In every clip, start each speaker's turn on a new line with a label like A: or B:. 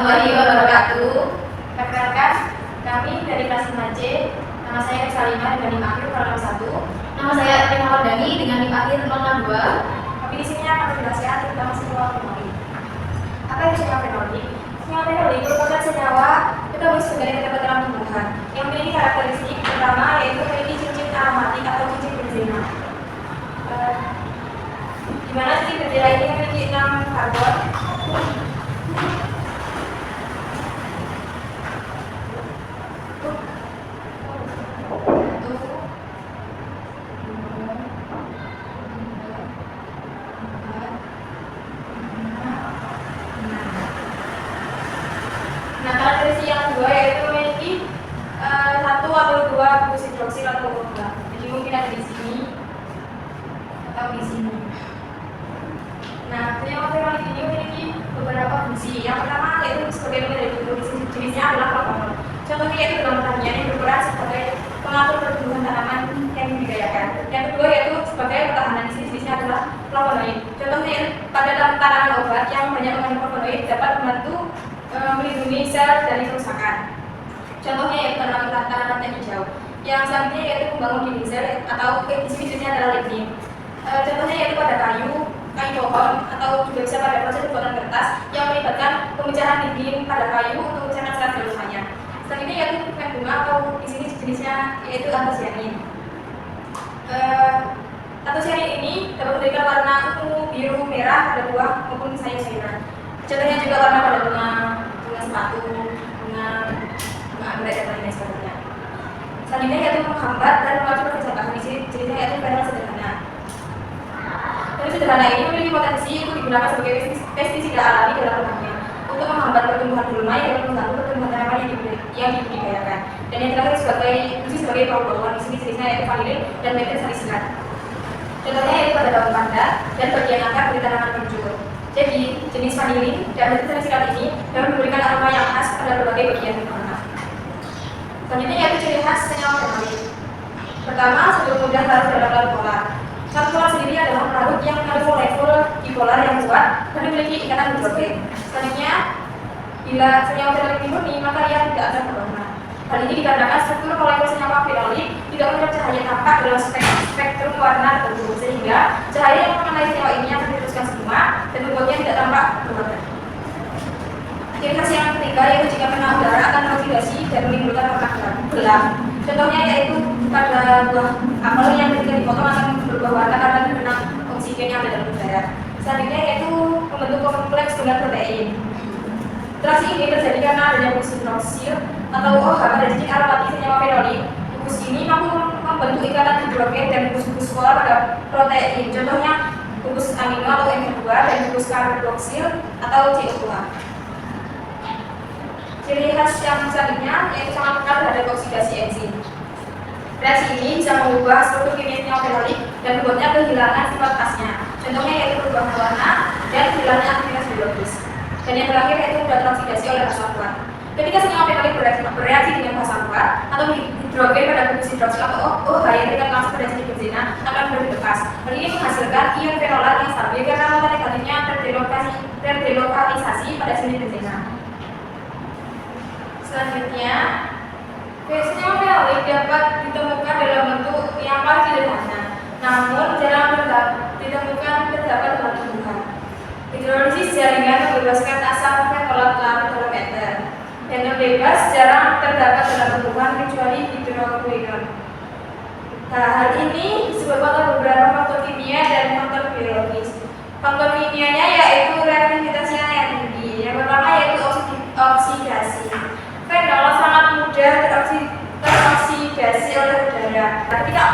A: warahmatullahi wabarakatuh. Perkenalkan, kami dari kelas 5C. Nama saya Salimah dengan NIM akhir 01.
B: Nama saya Rina Wardani dengan NIM akhir 062.
A: Tapi di sini akan menjelaskan tentang senyawa fenolik. Apa itu senyawa fenolik? Senyawa fenolik merupakan senyawa ketahui sebagai keterangan tumbuhan yang memiliki karakteristik pertama yaitu memiliki cincin aromatik atau cincin benzena. Di mana cincin benzena ini memiliki 6 karbon. Nah, karakteristik yang kedua yaitu memiliki satu atau dua bus hidroksil atau OH. Jadi mungkin ada di sini atau di sini. Nah, senyawa fenolik ini memiliki beberapa fungsi. Yang pertama yaitu sebagai pengendali jenisnya adalah flavonol. Contohnya yaitu dalam pertanian yang berperan sebagai pengatur pertumbuhan tanaman yang dibudidayakan. Yang kedua yaitu sebagai pertahanan, jenisnya adalah flavonoid. Contohnya pada tanaman obat yang banyak mengandung flavonoid dapat membantu melindungi sel dari kerusakan. Contohnya yaitu tanaman teh hijau. Yang selanjutnya yaitu membangun dinding sel atau jenisnya adalah lignin. Contohnya yaitu pada kayu pohon atau juga bisa pada proses pembuatan kertas yang melibatkan pemecahan lignin pada kayu untuk memecahkan serat selulosanya. Selanjutnya yaitu pigmen bunga atau di sini jenisnya yaitu antosianin. Antosianin ini dapat memberikan warna ungu, biru, merah pada buah maupun sayur-sayuran. Contohnya juga warna pada bunga sepatu, bunga anggrek dan lain sebagainya. Selanjutnya yaitu menghambat dan memacu perkembangan di sini jenisnya yaitu fenol sederhana. Fenol sederhana ini memiliki potensi untuk digunakan sebagai pestisida alami dalam pertanian untuk menghambat pertumbuhan gulma dan mengganggu pertumbuhan tanaman yang dibudidayakan. Dan yang terakhir sebagai bau-bauan di sini jenisnya yaitu vanilin dan metil salisilat. Contohnya yaitu pada daun pandan dan bagian akar dari tanaman kencur. Jadi jenis vanilin dan metil salisilat ini dapat memberikan aroma yang khas pada berbagai bagian tanaman. Selanjutnya yaitu ciri khas senyawa fenolik. Pertama, sebelum mudah larut dalam larut polar. Larut polar sendiri adalah larut yang mengandung molekul dipolar yang kuat dan memiliki ikatan hidrogen. Selanjutnya, bila senyawa fenolik murni, maka ia tidak akan berwarna. Hal ini dikarenakan struktur molekul senyawa fenolik tidak menyerap cahaya tampak dalam spektrum warna tertentu, sehingga cahaya yang mengenai senyawa ini akan diteruskan semua dan membuatnya tidak tampak berwarna. Ciri khas yang ketiga yaitu jika kena udara akan teroksidasi dan menimbulkan warna gelap. Contohnya yaitu pada buah apel yang ketika dipotong akan berubah warna karena terkena oksigen yang ada dalam udara. Selanjutnya yaitu membentuk kompleks dengan protein. Reaksi ini terjadi karena adanya bus hidroksil atau OH pada cincin aromatik senyawa fenolik. Bus ini mampu membentuk ikatan hidrogen dan bus polar pada protein. Contohnya bus amino atau NH2 dan bus karboksil atau CO2. Ciri khas yang selanjutnya yaitu sangat kental terhadap oksidasi enzim. Reaksi ini bisa mengubah struktur kimia senyawa fenolik dan membuatnya kehilangan sifat khasnya. Contohnya yaitu perubahan warna dan kehilangan aktivitas biologis. Dan yang terakhir yaitu mudah teroksidasi oleh asam kuat. Ketika senyawa fenolik bereaksi dengan asam kuat atau hidrogen pada bus hidroksil atau OH yang terikat langsung pada cincin benzena akan berlepas. Hal ini menghasilkan ion fenolat yang stabil karena mata negatifnya terdelokalisasi pada cincin benzena. Selanjutnya, senyawa fenolik dapat ditemukan dalam bentuk yang paling sederhana, namun jarang ditemukan terdapat dalam tumbuhan. Hidrolisis jaringan membebaskan asam fenolat larut dalam ether. Fenol bebas jarang terdapat dalam tumbuhan kecuali hidroquinone. Nah, hal ini disebabkan oleh beberapa faktor kimia dan faktor biologis. Faktor kimianya yaitu reaktivitasnya yang tinggi. Yang pertama yaitu oksidasi. Fenol sangat mudah teroksidasi oleh udara. Ketika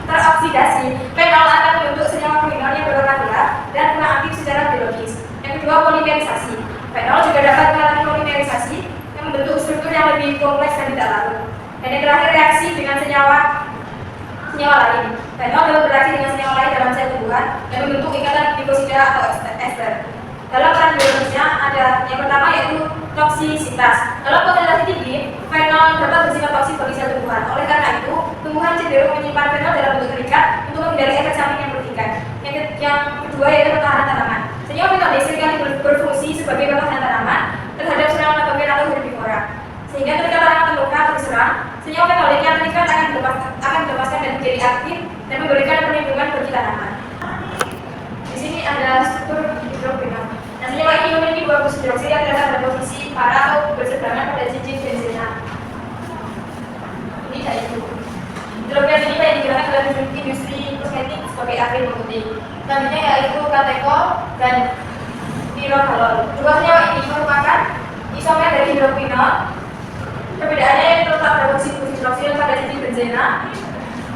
A: teroksidasi, fenol akan membentuk senyawa fenol yang berwarna gelap dan kurang aktif secara biologis. Yang kedua, polimerisasi. Fenol juga dapat mengalami polimerisasi yang membentuk struktur yang lebih kompleks dan tidak larut. Dan yang terakhir, reaksi dengan senyawa lain. Fenol dapat bereaksi dengan senyawa lain dalam sel tumbuhan dan membentuk ikatan glikosida atau ester. Dalam peran biologisnya ada yang pertama yaitu toksisitas. Dalam konsentrasi tinggi, fenol dapat bersifat toksik bagi sel tumbuhan. Oleh karena itu, tumbuhan cenderung menyimpan fenol dalam bentuk terikat untuk menghindari efek samping yang merugikan. Yang kedua yaitu pertahanan tanaman. Senyawa fenolik seringkali berfungsi sebagai pertahanan tanaman terhadap serangan globus hidroksil yang terdapat pada posisi para atau berseberangan pada cincin benzena. Ini kayak itu. Hidrogen ini banyak digunakan dalam industri kosmetik sebagai aktif pemutih. Selanjutnya yaitu katekol dan pirokalol. Dua senyawa ini merupakan isomer dari hidroquinol. Perbedaannya yang terletak pada posisi hidroksil pada cincin benzena.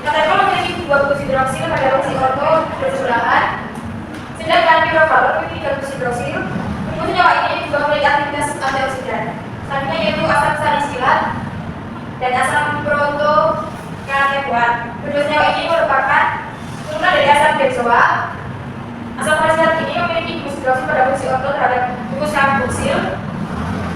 A: Katekol memiliki dua bungkus hidroksil pada posisi orto bersebelahan. Sedangkan pirokalol memiliki tiga bungkus hidroksil. Bungkus senyawa ini juga memiliki aktivitas antioksidan. Selanjutnya yaitu asam salisilat dan asam protokatekoat. Kedua senyawa ini merupakan turunan dari asam benzoa. Asam salisilat ini memiliki bungkus hidroksil pada posisi orto terhadap bungkus karboksil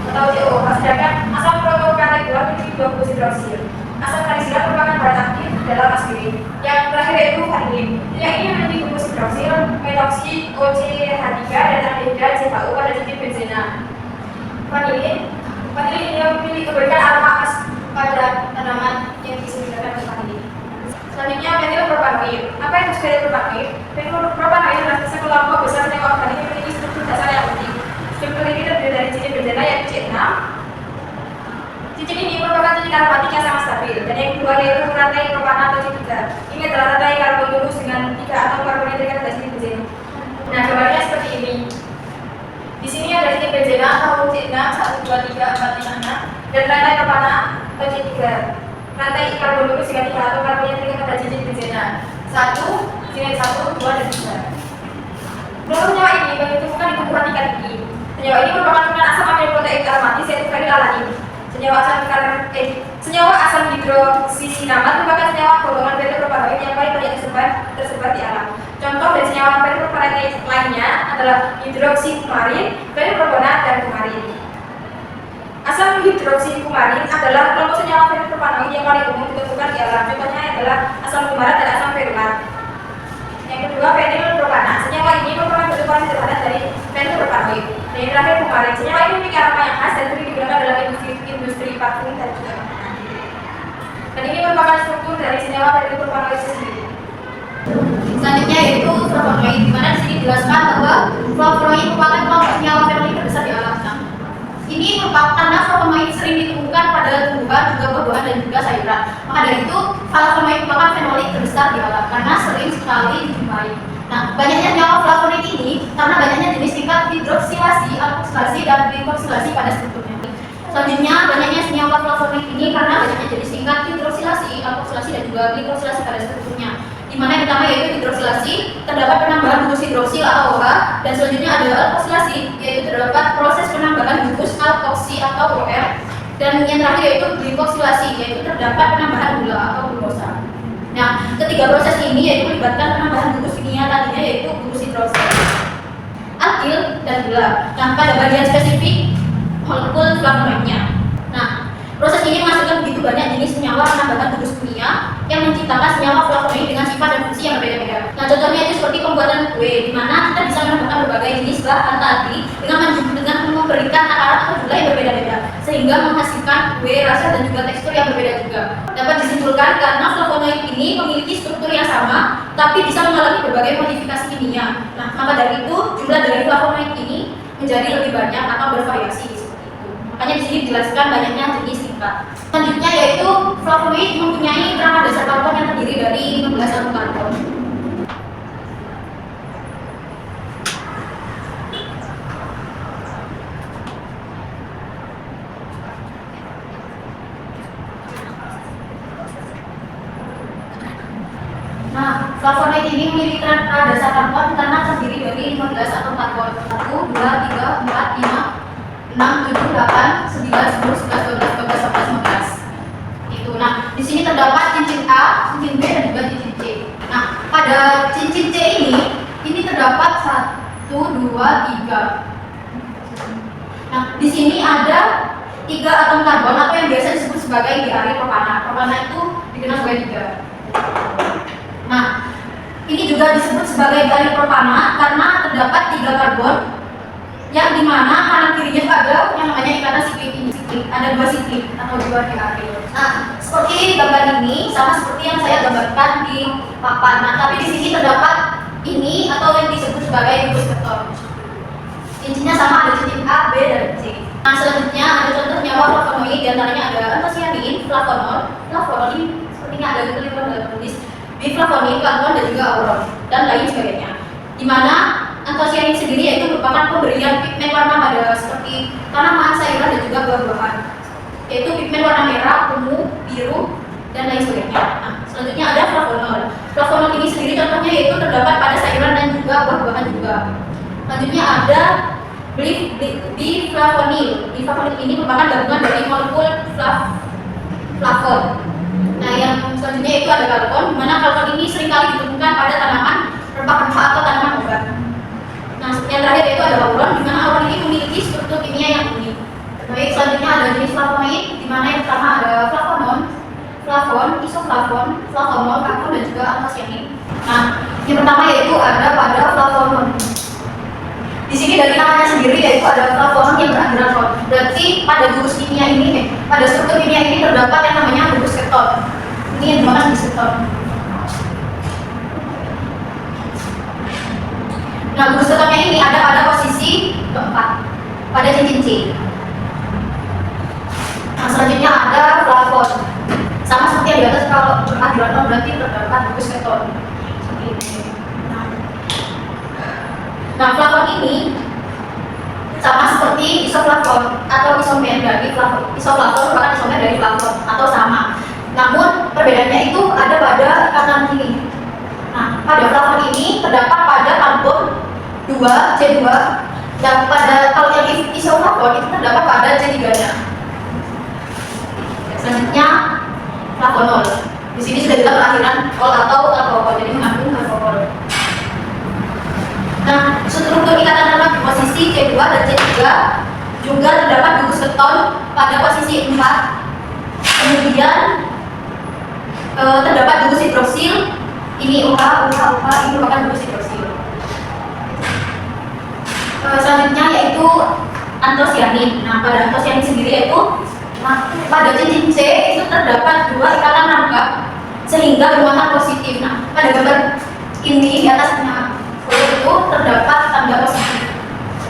A: atau COOH, sedangkan asam protokatekoat memiliki dua bungkus hidroksil. Asam salisilat merupakan bahan aktif dalam aspirin. Yang terakhir yaitu vanilin. Yang ini memiliki bungkus hidroksil, metoksi OCH3 dan aldehida CHO pada cincin benzena. Vanilin ini memiliki memberikan aroma khas pada tanaman yang disebutkan vanilin. Selanjutnya metylpropanoid. Apa itu metylpropanoid? Metylpropanoid adalah sekelompok besar senyawa organik yang memiliki struktur dasar yang unik. Struktur ini terdiri dari cincin benzena yaitu C6. Cincin ini merupakan cincin aromatik yang sangat stabil. Dan yang kedua yaitu rantai propana atau C3. Ini adalah rantai karbon lurus dengan 3 atom karbon yang terikat pada cincin benzena. Nah, gambarnya seperti ini. Di sini ada cincin benzena atau C6 1 2 3 4 5 6 dan rantai propana atau C3. Rantai karbon lurus dengan 3 atom karbon yang terikat pada cincin benzena. 1, cincin 1, 2 dan 3. Menurut senyawa ini banyak ditemukan di tumbuhan ikan gigi. Senyawa ini merupakan turunan asam amino proteik aromatis yaitu fenilalanin. Senyawa asam hidroksisinamat merupakan senyawa golongan metylpropanoid yang paling banyak tersebar di alam. Contoh dari senyawa metylpropanoid lainnya adalah hidroksikumarin, fenilpropanat, dan kumarin. Asam hidroksikumarin adalah kelompok senyawa metylpropanoid yang paling umum ditemukan di alam. Contohnya adalah asam kumarat dan asam ferulat. Yang kedua, fenilpropanat. Senyawa ini merupakan bentuk paling sederhana dari fenilpropanoid. Dan yang terakhir, kumarin. Senyawa ini memiliki aroma yang khas dan sering digunakan dalam industri parfum dan juga makanan. Dan ini merupakan struktur dari senyawa fenilpropanoid sendiri.
B: Selanjutnya yaitu flavonoid, di mana di sini dijelaskan bahwa flavonoid merupakan kelompok senyawa fenolik terbesar di alam. Nah, ini merupakan karena flavonoid sering ditemukan pada tumbuhan, juga buah-buahan dan juga sayuran. Maka dari itu, flavonoid merupakan fenolik terbesar di alam karena sering sekali dijumpai. Nah, banyaknya senyawa flavonoid ini karena banyaknya jenis tingkat hidroksilasi, alkoxilasi, dan glikoksilasi pada strukturnya. Selanjutnya, banyaknya senyawa flavonoid ini karena banyaknya jenis tingkat hidroksilasi, alkoxilasi, dan juga glikoksilasi pada strukturnya. Di mana yang pertama yaitu hidroksilasi, terdapat penambahan bungkus hidroksil atau OH, dan selanjutnya ada alkoxilasi, yaitu terdapat proses penambahan bungkus alkoksi atau OR, dan yang terakhir yaitu glikoksilasi, yaitu terdapat penambahan gula atau glukosa. Nah, ketiga proses ini yaitu melibatkan penambahan bungkus kimia tadinya yaitu bungkus hidroksil, alkil, dan gula. Nah, pada bagian spesifik molekul flavonoidnya. Nah, proses ini menghasilkan begitu banyak jenis senyawa penambahan bungkus kimia yang menciptakan senyawa flavonoid dengan sifat dan fungsi yang berbeda-beda. Nah, contohnya itu seperti pembuatan kue, di mana kita bisa menambahkan berbagai jenis bahan tadi dengan memberikan takaran atau gula yang berbeda-beda, sehingga menghasilkan kue, rasa, dan juga tekstur yang berbeda juga. Dapat disimpulkan karena flavonoid ini memiliki struktur yang sama, tapi bisa mengalami berbagai modifikasi kimia. Nah, maka dari itu jumlah dari flavonoid ini menjadi lebih banyak atau bervariasi. Makanya di sini dijelaskan banyaknya jenis tingkat. Selanjutnya yaitu flavonoid mempunyai kerangka dasar karbon yang terdiri dari 15 atom karbon. Nah, flavonoid ini memiliki kerangka dasar karbon karena terdiri dari 15 atom karbon. 1, 2, 3, 4, 5, 6, 7, 8, 9, 10, 11, 12, 13, 14, 15. Itu. Nah, di sini terdapat cincin A, cincin B, dan juga cincin C. Nah, pada cincin C ini terdapat 1, 2, 3. Nah, di sini ada 3 atom karbon atau yang biasa disebut sebagai diaryl propana. Propana itu dikenal sebagai 3. Nah, ini juga disebut sebagai diaryl propana karena terdapat 3 karbon yang dimana kanan kirinya ada yang namanya ikatan siklik ini. Ada 2 siklik atau 2 diaryl. Nah, seperti gambar ini sama seperti yang saya gambarkan di papan. Nah, tapi di sini terdapat ini atau yang disebut sebagai gugus keton. Cincinnya sama, ada cincin A, Nah, selanjutnya ada contoh senyawa flavonoid, diantaranya ada antosianin, flavonol, flavonol ini sepertinya ada kelima dalam tulis, biflavonin, plankton, dan juga auron, dan lain sebagainya. Dimana antosianin sendiri yaitu merupakan pemberian pigmen warna pada seperti tanaman, sayuran, dan juga buah-buahan, yaitu pigmen warna merah, ungu, biru, dan lain sebagainya. Nah, selanjutnya ada flavonol. Flavonol ini sendiri contohnya yaitu terdapat pada sayuran dan juga buah-buahan juga. Selanjutnya ada biflavonil. Biflavonil ini merupakan gabungan dari molekul flavon. Nah, yang selanjutnya itu ada kalkon, di mana kalkon ini seringkali ditemukan pada tanaman rempah-rempah atau tanaman obat. Nah, yang terakhir yaitu ada auron, di mana auron ini memiliki struktur kimia yang unik. Baik, selanjutnya ada jenis flavonoid, di mana yang pertama ada flavonon, flavon, isoflavon, flavonol, plankton, dan juga antosianin. Nah, yang pertama yaitu ada pada flavonon. Di sini dari namanya sendiri yaitu ada flavonon yang berakhiran non. Berarti pada gugus kimia ini, pada struktur kimia ini terdapat yang namanya gugus keton. Ini yang dimaksud gugus keton. Nah, gugus ketonnya ini ada pada posisi keempat, pada cincin C. Nah, selanjutnya ada flavon. Sama seperti yang di atas, kalau berakhiran non berarti terdapat gugus keton. Seperti ini. Nah, flavon ini sama seperti isoflavon atau isomer dari flavon. Isoflavon merupakan isomer dari flavon atau sama. Namun perbedaannya itu ada pada ikatan ini. Nah, pada flavon ini terdapat pada karbon 2, C2, dan pada kalau yang isoflavon itu terdapat pada C3-nya. Selanjutnya flavonol. Di sini sudah kita berakhiran ol atau alkohol, jadi mengandung alkohol. Nah, struktur ikatan lemak di posisi C2 dan C3 juga terdapat gugus keton pada posisi 4. Kemudian terdapat gugus hidroksil. Ini OH, ini merupakan gugus hidroksil. Selanjutnya yaitu antosianin. Nah, pada antosianin sendiri yaitu pada cincin C itu terdapat 2 ikatan rangka sehingga bermuatan positif. Nah, pada gambar ini di atasnya itu terdapat tanda positif.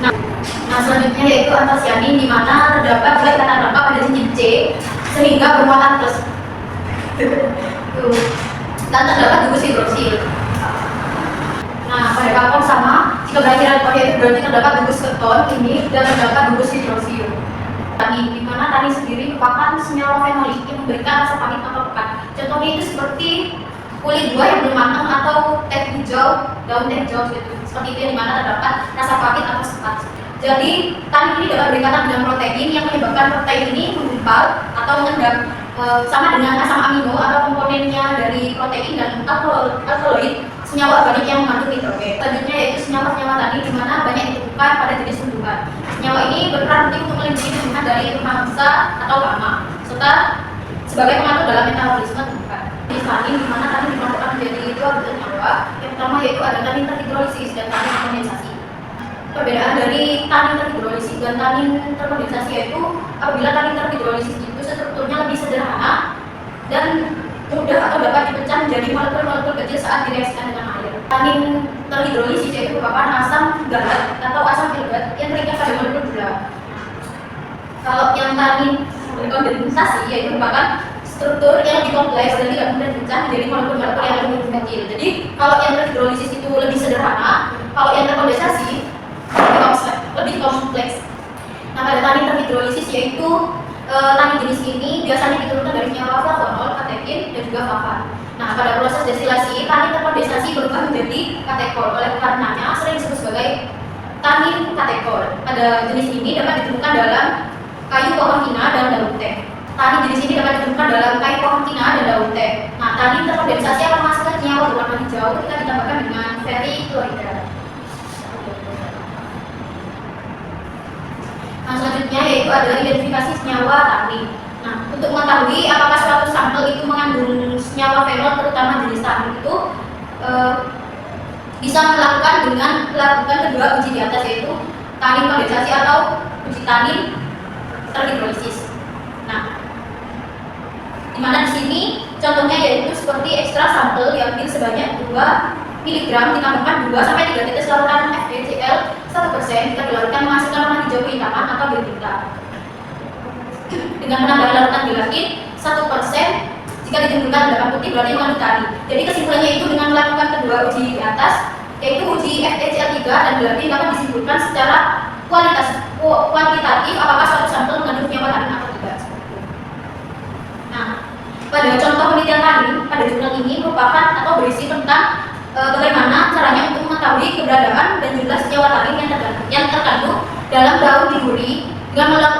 B: Nah, selanjutnya yaitu antosianin, di mana terdapat 2 ikatan rangka pada cincin C sehingga bermuatan plus. Dan terdapat gugus hidroksil. Nah, pada kalkon sama, jika berakhiran kode itu berarti terdapat gugus keton ini dan terdapat gugus hidroksil. Tanin, di mana tanin sendiri merupakan senyawa fenolik yang memberikan rasa pahit atau pekat. Contohnya itu seperti kulit buah yang belum matang atau teh hijau, daun teh hijau gitu. Seperti itu, yang dimana terdapat rasa pahit atau sepat. Jadi tanin ini dapat berikatan dengan protein yang menyebabkan protein ini menggumpal atau mengendap, sama dengan asam amino atau komponennya dari protein dan alkaloid, senyawa organik yang mengandung nitrogen. Selanjutnya yaitu senyawa-senyawa tadi, di mana banyak ditemukan pada jenis tumbuhan. Senyawa ini berperan penting untuk melindungi tumbuhan dari mangsa atau hama, serta sebagai pengatur dalam metabolisme tumbuhan. Jenis tanin, di mana tanin dikelompokkan menjadi 2 bentuk senyawa. Yang pertama yaitu ada tanin terhidrolisis dan tanin kondensasi. Perbedaan dari tanin terhidrolisis dan tanin terkondensasi yaitu apabila tanin terhidrolisis itu strukturnya lebih sederhana dan mudah atau dapat dipecah menjadi molekul-molekul kecil saat direaksikan dengan air. Tanin terhidrolisis yaitu merupakan asam galat atau asam filtrat yang terikat pada molekul gula. Kalau yang tanin terkondensasi yaitu merupakan struktur yang lebih kompleks dan tidak mudah dipecah menjadi molekul-molekul yang lebih kecil. Jadi kalau yang terhidrolisis itu lebih sederhana, kalau yang terkondensasi lebih kompleks. Nah, pada tanin terhidrolisis yaitu tanin jenis ini biasanya diturunkan dari senyawa flavonol, katekin, dan juga flavan. Nah, pada proses destilasi, tanin terkondensasi berubah menjadi katekol. Oleh karenanya sering disebut sebagai tanin katekol. Pada jenis ini dapat ditemukan dalam kayu pohon tina dan daun teh. Tanin jenis ini dapat ditemukan dalam kayu pohon tina dan daun teh. Nah, tanin terkondensasi akan menghasilkan senyawa berwarna hijau ketika ditambahkan dengan ferriklorida. Nah, selanjutnya yaitu adalah identifikasi senyawa tanin. Nah, untuk mengetahui apakah suatu sampel itu mengandung senyawa fenol, terutama jenis tanin itu bisa melakukan kedua uji di atas, yaitu tanin kondensasi atau uji tanin terhidrolisis. Nah, di mana di sini contohnya yaitu seperti ekstra sampel diambil sebanyak 2 mg ditambahkan 2 sampai 3 tetes larutan FeCl 1%, jika dilarutkan menghasilkan warna hijau kehitaman atau bertinta. dengan penambahan larutan gelatin 1%. Jika ditimbulkan endapan putih berarti mengandung kali. Jadi kesimpulannya itu dengan melakukan kedua uji di atas, yaitu uji FeCl3 dan gelatin dapat disimpulkan secara kuantitatif apakah suatu sampel mengandung senyawa tanin atau tidak. Nah, pada contoh penelitian tadi, pada jurnal ini merupakan atau berisi tentang bagaimana caranya untuk mengetahui keberadaan dan jumlah senyawa tanin yang terkandung dalam daun dihuri dengan melakukan